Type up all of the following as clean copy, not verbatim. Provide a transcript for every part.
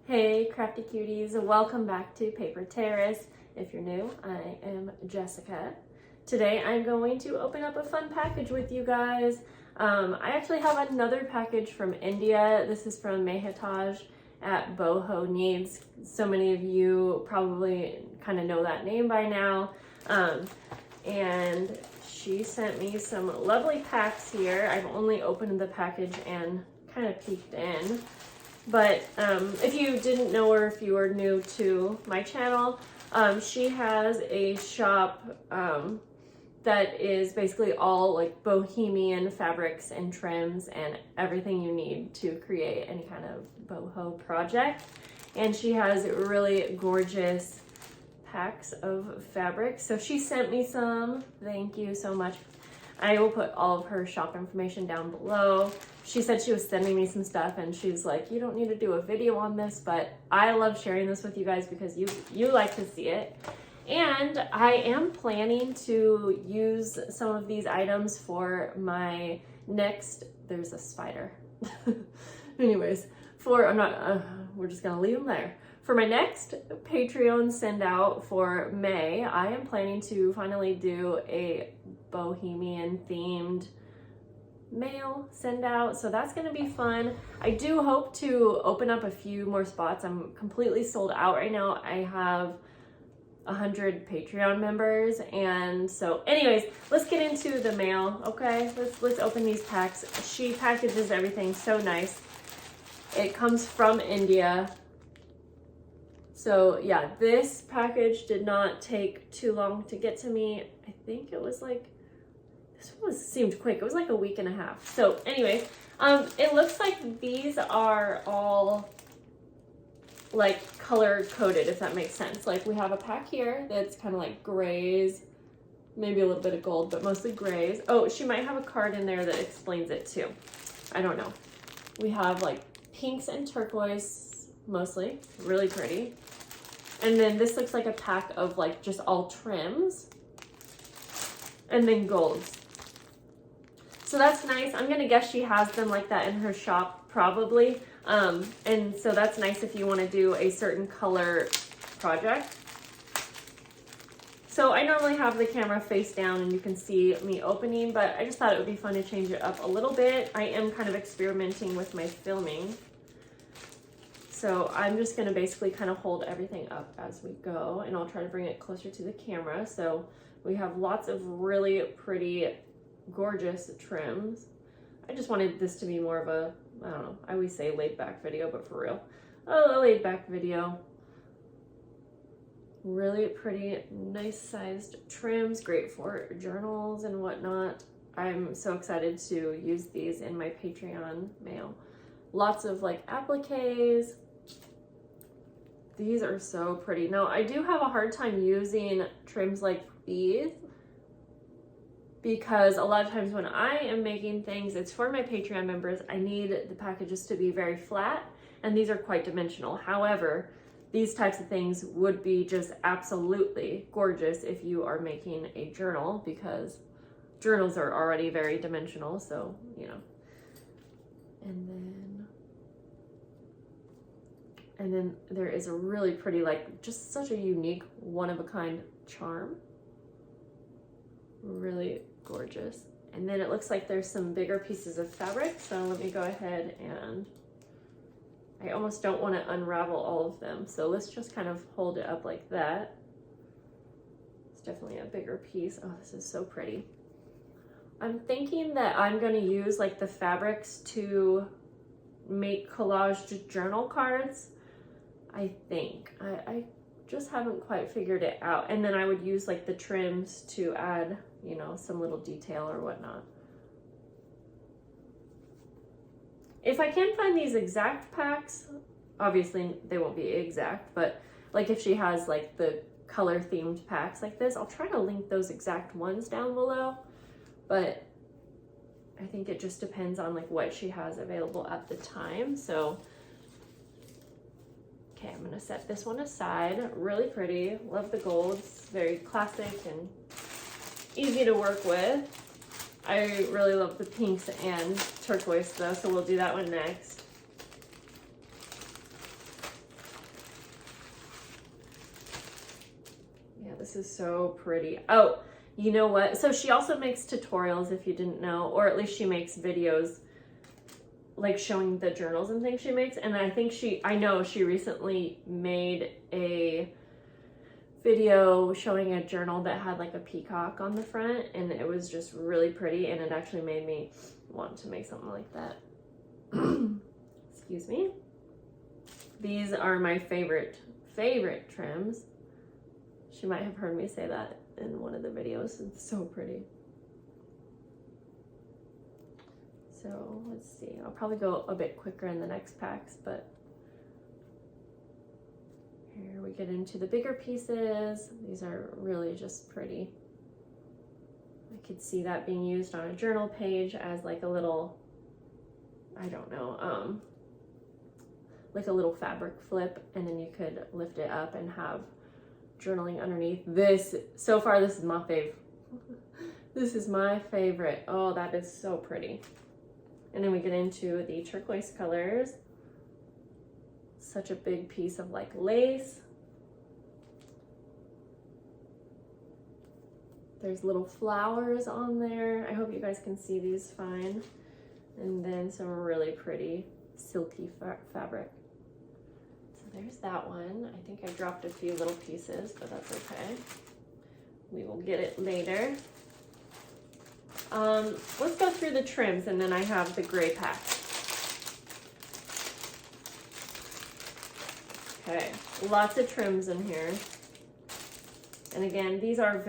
Hey crafty cuties, welcome back to Paper Terrace. If you're new, I am Jessica. Today I'm going to open up a fun package with you guys. I actually have another package from India. This is from Mehataj at Boho Needs. So many of you probably kind of know that name by now. And she sent me some lovely packs here. I've only opened the package and kind of peeked in. But if you didn't know her, if you are new to my channel, she has a shop that is basically all like bohemian fabrics and trims and everything you need to create any kind of boho project. And she has really gorgeous packs of fabric. So she sent me some. Thank you so much. I will put all of her shop information down below. She said she was sending me some stuff and she's like, you don't need to do a video on this, but I love sharing this with you guys because you like to see it. And I am planning to use some of these items for my next, there's a spider. Anyways, we're just gonna leave them there. For my next Patreon send out for May, I am planning to finally do a bohemian themed mail send out, so that's going to be fun. I do hope to open up a few more spots. I'm completely sold out right now. I have 100 Patreon members, and so anyways, let's get into the mail. Okay, let's open these packs. She packages everything so nice. It comes from India. So yeah, this package did not take too long to get to me. I think it was like, this one seemed quick. It was like a week and a half. So anyway, it looks like these are all like color coded, if that makes sense. Like we have a pack here that's kind of like grays, maybe a little bit of gold, but mostly grays. Oh, she might have a card in there that explains it too. I don't know. We have like pinks and turquoise, mostly, really pretty. And then this looks like a pack of like just all trims. And then golds. So that's nice. I'm gonna guess she has them like that in her shop probably. And so that's nice if you want to do a certain color project. So I normally have the camera face down and you can see me opening, but I just thought it would be fun to change it up a little bit. I am kind of experimenting with my filming. So I'm just gonna basically kind of hold everything up as we go, and I'll try to bring it closer to the camera. So we have lots of really pretty, gorgeous trims. I just wanted this to be more of a, I don't know, I always say laid back video, but for real, a laid back video. Really pretty, nice sized trims, great for journals and whatnot. I'm so excited to use these in my Patreon mail. Lots of like appliques. These are so pretty. Now, I do have a hard time using trims like these because a lot of times when I am making things, it's for my Patreon members, I need the packages to be very flat, and these are quite dimensional. However, these types of things would be just absolutely gorgeous if you are making a journal, because journals are already very dimensional, so, you know. And then there is a really pretty, like, just such a unique, one-of-a-kind charm. Really gorgeous. And then it looks like there's some bigger pieces of fabric, so let me go ahead and, I almost don't want to unravel all of them, so let's just kind of hold it up like that. It's definitely a bigger piece. Oh, this is so pretty. I'm thinking that I'm going to use, like, the fabrics to make collaged journal cards. I think. I just haven't quite figured it out. And then I would use like the trims to add, you know, some little detail or whatnot. If I can find these exact packs, obviously they won't be exact, but like if she has like the color themed packs like this, I'll try to link those exact ones down below. But I think it just depends on like what she has available at the time. So okay, I'm gonna set this one aside. Really pretty, love the golds, very classic and easy to work with. I really love the pinks and turquoise though, so we'll do that one next. This is so pretty. Oh, you know what? So she also makes tutorials, if you didn't know, or at least she makes videos like showing the journals and things she makes. And I know she recently made a video showing a journal that had like a peacock on the front, and it was just really pretty, and it actually made me want to make something like that. Excuse me. These are my favorite trims. She might have heard me say that in one of the videos. It's so pretty. So let's see, I'll probably go a bit quicker in the next packs, but here we get into the bigger pieces. These are really just pretty. I could see that being used on a journal page as like a little, I don't know, like a little fabric flip, and then you could lift it up and have journaling underneath. So far, this is my fave. This is my favorite. Oh, that is so pretty. And then we get into the turquoise colors. Such a big piece of like lace. There's little flowers on there. I hope you guys can see these fine. And then some really pretty silky fabric. So there's that one. I think I dropped a few little pieces, but that's okay. We will get it later. Let's go through the trims, and then I have the gray pack. Okay, lots of trims in here. And again, these are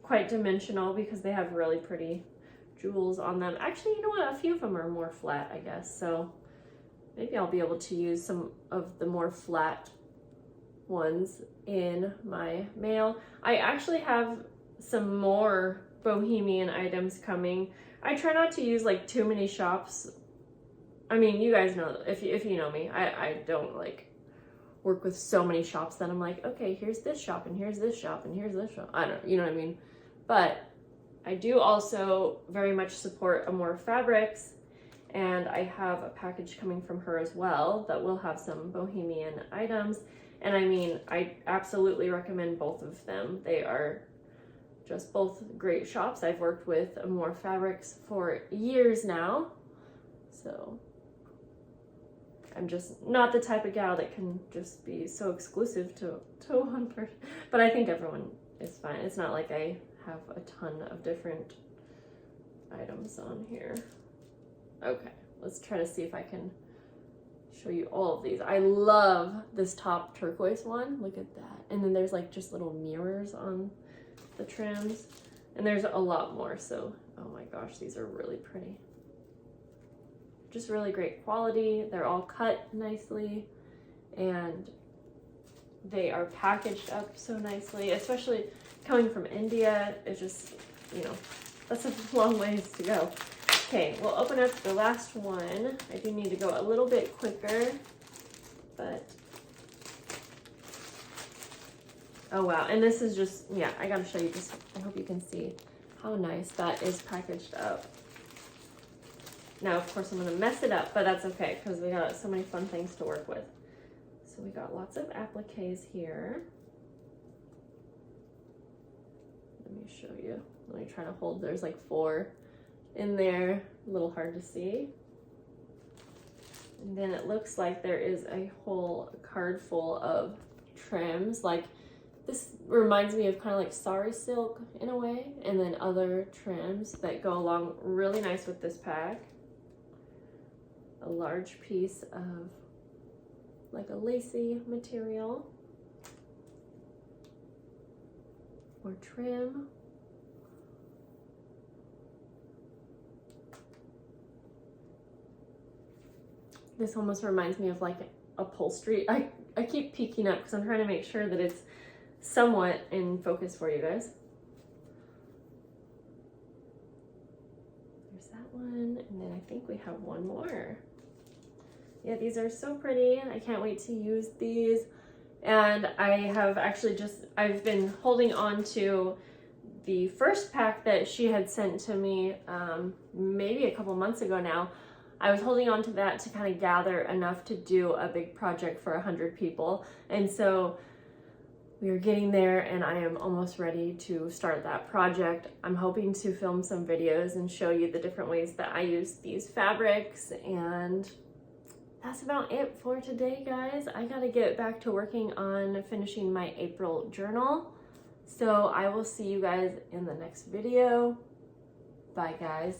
quite dimensional because they have really pretty jewels on them. Actually, you know what? A few of them are more flat, I guess. So maybe I'll be able to use some of the more flat ones in my mail. I actually have some more bohemian items coming. I try not to use like too many shops. I mean, you guys know, if you know me, I don't like work with so many shops that I'm like, okay, here's this shop and here's this shop and here's this shop. I don't know, you know what I mean? But I do also very much support Amore Fabrics, and I have a package coming from her as well that will have some bohemian items. And I mean, I absolutely recommend both of them. They are just both great shops. I've worked with Amore Fabrics for years now, so I'm just not the type of gal that can just be so exclusive to one person. But I think everyone is fine. It's not like I have a ton of different items on here. Okay, let's try to see if I can show you all of these. I love this top turquoise one. Look at that. And then there's like just little mirrors on the trims, and there's a lot more. So, oh my gosh, these are really pretty. Just really great quality. They're all cut nicely, and they are packaged up so nicely, especially coming from India. It's just, you know, that's a long ways to go. Okay, we'll open up the last one. I do need to go a little bit quicker, but oh wow. And this is just, yeah, I gotta show you just, I hope you can see how nice that is packaged up. Now, of course, I'm gonna mess it up, but that's okay because we got so many fun things to work with. So we got lots of appliques here. Let me show you. Let me try to hold, there's like 4 in there, a little hard to see. And then it looks like there is a whole card full of trims. Like, this reminds me of kind of like sari silk in a way, and then other trims that go along really nice with this pack. A large piece of like a lacy material or trim. This almost reminds me of like upholstery. I keep peeking up because I'm trying to make sure that it's somewhat in focus for you guys. There's that one, and then I think we have one more. Yeah, these are so pretty. I can't wait to use these. And I have actually I've been holding on to the first pack that she had sent to me maybe a couple months ago now. I was holding on to that to kind of gather enough to do a big project for 100 people. And so we are getting there, and I am almost ready to start that project. I'm hoping to film some videos and show you the different ways that I use these fabrics, and that's about it for today, guys. I gotta get back to working on finishing my April journal. So I will see you guys in the next video. Bye, guys.